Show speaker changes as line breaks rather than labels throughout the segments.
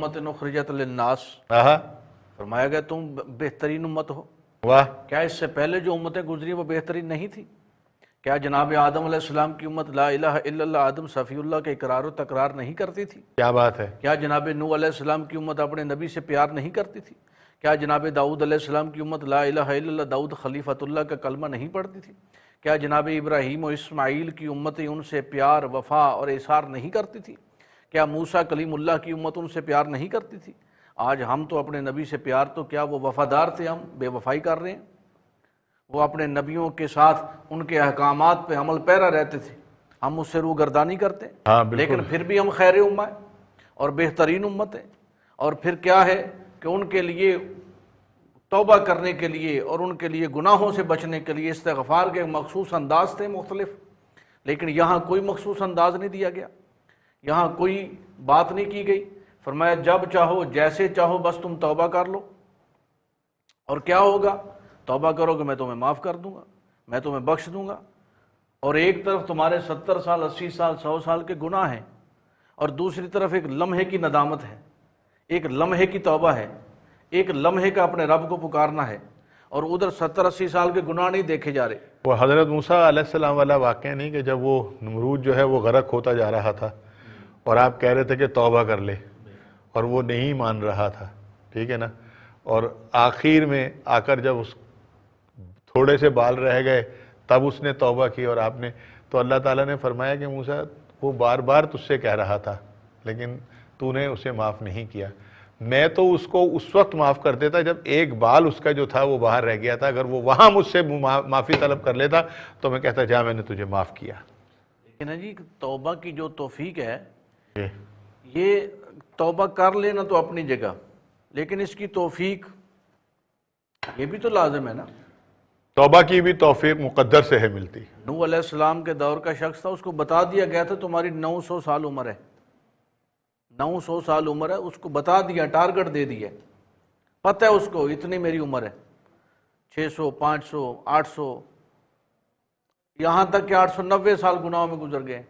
امت اخرجت للناس، فرمایا گیا تم بہترین امت ہو۔
واہ،
کیا اس سے پہلے جو امتیں گزری وہ بہترین نہیں تھی؟ کیا جناب آدم علیہ السلام کی امت لا الہ الا اللہ آدم صفی اللہ کے اقرار و تکرار نہیں کرتی تھی؟
کیا بات ہے!
کیا جناب نوح علیہ السلام کی امت اپنے نبی سے پیار نہیں کرتی تھی؟ کیا جناب داؤد علیہ السلام کی امت لا الہ الا اللہ داؤد خلیفۃ اللہ کا کلمہ نہیں پڑھتی تھی؟ کیا جناب ابراہیم و اسماعیل کی امتیں ان سے پیار، وفا اور اظہار نہیں کرتی تھی؟ کیا موسیٰ کلیم اللہ کی امت ان سے پیار نہیں کرتی تھی؟ آج ہم تو اپنے نبی سے پیار تو کیا وہ وفادار تھے، ہم بے وفائی کر رہے ہیں۔ وہ اپنے نبیوں کے ساتھ ان کے احکامات پہ عمل پیرا رہتے تھے، ہم اس سے روگردانی کرتے ہیں۔
ہاں بالکل،
لیکن پھر بھی ہم خیر امہ ہیں اور بہترین امت ہیں۔ اور پھر کیا ہے کہ ان کے لیے توبہ کرنے کے لیے اور ان کے لیے گناہوں سے بچنے کے لیے استغفار کے مخصوص انداز تھے مختلف، لیکن یہاں کوئی مخصوص انداز نہیں دیا گیا، یہاں کوئی بات نہیں کی گئی۔ فرمایا جب چاہو جیسے چاہو بس تم توبہ کر لو، اور کیا ہوگا؟ توبہ کرو گے میں تمہیں معاف کر دوں گا، میں تمہیں بخش دوں گا۔ اور ایک طرف تمہارے 70 سال 80 سال 100 سال کے گناہ ہیں، اور دوسری طرف ایک لمحے کی ندامت ہے، ایک لمحے کی توبہ ہے، ایک لمحے کا اپنے رب کو پکارنا ہے، اور ادھر 70 80 سال کے گناہ نہیں دیکھے جا رہے۔
وہ حضرت موسیٰ علیہ السلام والا واقعہ نہیں کہ جب وہ نمرود جو ہے وہ غرق ہوتا جا رہا تھا اور آپ کہہ رہے تھے کہ توبہ کر لے، اور وہ نہیں مان رہا تھا، ٹھیک ہے نا، اور آخر میں آ کر جب اس تھوڑے سے بال رہ گئے تب اس نے توبہ کی، اور آپ نے تو اللہ تعالیٰ نے فرمایا کہ موسیٰ وہ بار بار تجھ سے کہہ رہا تھا لیکن تو نے اسے معاف نہیں کیا، میں تو اس کو اس وقت معاف کر دیتا جب ایک بال اس کا جو تھا وہ باہر رہ گیا تھا، اگر وہ وہاں مجھ سے معافی طلب کر لیتا تو میں کہتا جا میں نے تجھے معاف کیا۔
لیکن جی توبہ کی جو توفیق ہے،
جی
یہ توبہ کر لینا تو اپنی جگہ، لیکن اس کی توفیق یہ بھی تو لازم ہے نا۔
توبہ کی بھی توفیق مقدر سے ہے ملتی۔
نوح علیہ السلام کے دور کا شخص تھا، اس کو بتا دیا گیا تھا تمہاری 900 سال عمر ہے، 900 سال عمر ہے، اس کو بتا دیا، ٹارگٹ دے دیا، پتہ ہے اس کو اتنی میری عمر ہے، 600 500 800 یہاں تک کہ 890 سال گناہوں میں گزر گئے،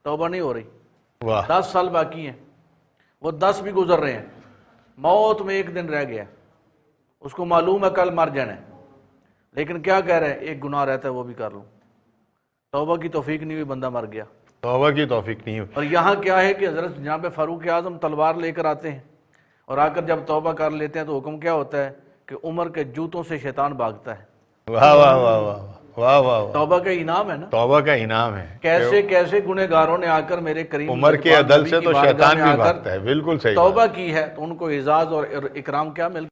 توبہ نہیں ہو رہی۔
واہ،
10 سال باقی ہیں، وہ 10 بھی گزر رہے ہیں، موت میں ایک دن رہ گیا، اس کو معلوم ہے کل مر جانا ہے، لیکن کیا کہہ رہے ہیں ایک گناہ رہتا ہے وہ بھی کر لوں۔ توبہ کی توفیق نہیں ہوئی، بندہ مر گیا۔
توبہ کی توفیق نہیں ہوئی۔
اور یہاں کیا ہے کہ حضرت جناب فاروق اعظم تلوار لے کر آتے ہیں، اور آ کر جب توبہ کر لیتے ہیں تو حکم کیا ہوتا ہے کہ عمر کے جوتوں سے شیطان بھاگتا ہے۔
واہ واہ واہ واہ واہ واہ واہ،
توبہ کا انعام ہے نا۔
توبہ کا انعام ہے،
کیسے کیسے گنہگاروں نے آ کر میرے کریم
عمر کے
مصطفیٰ
عدل
نبی
سے
کی
تو
بارگاہ
شیطان
میں
بھی
آ کر
بھاگتا ہے، بالکل صحیح
توبہ
بات۔
کی ہے، تو ان کو اعزاز اور اکرام کیا مل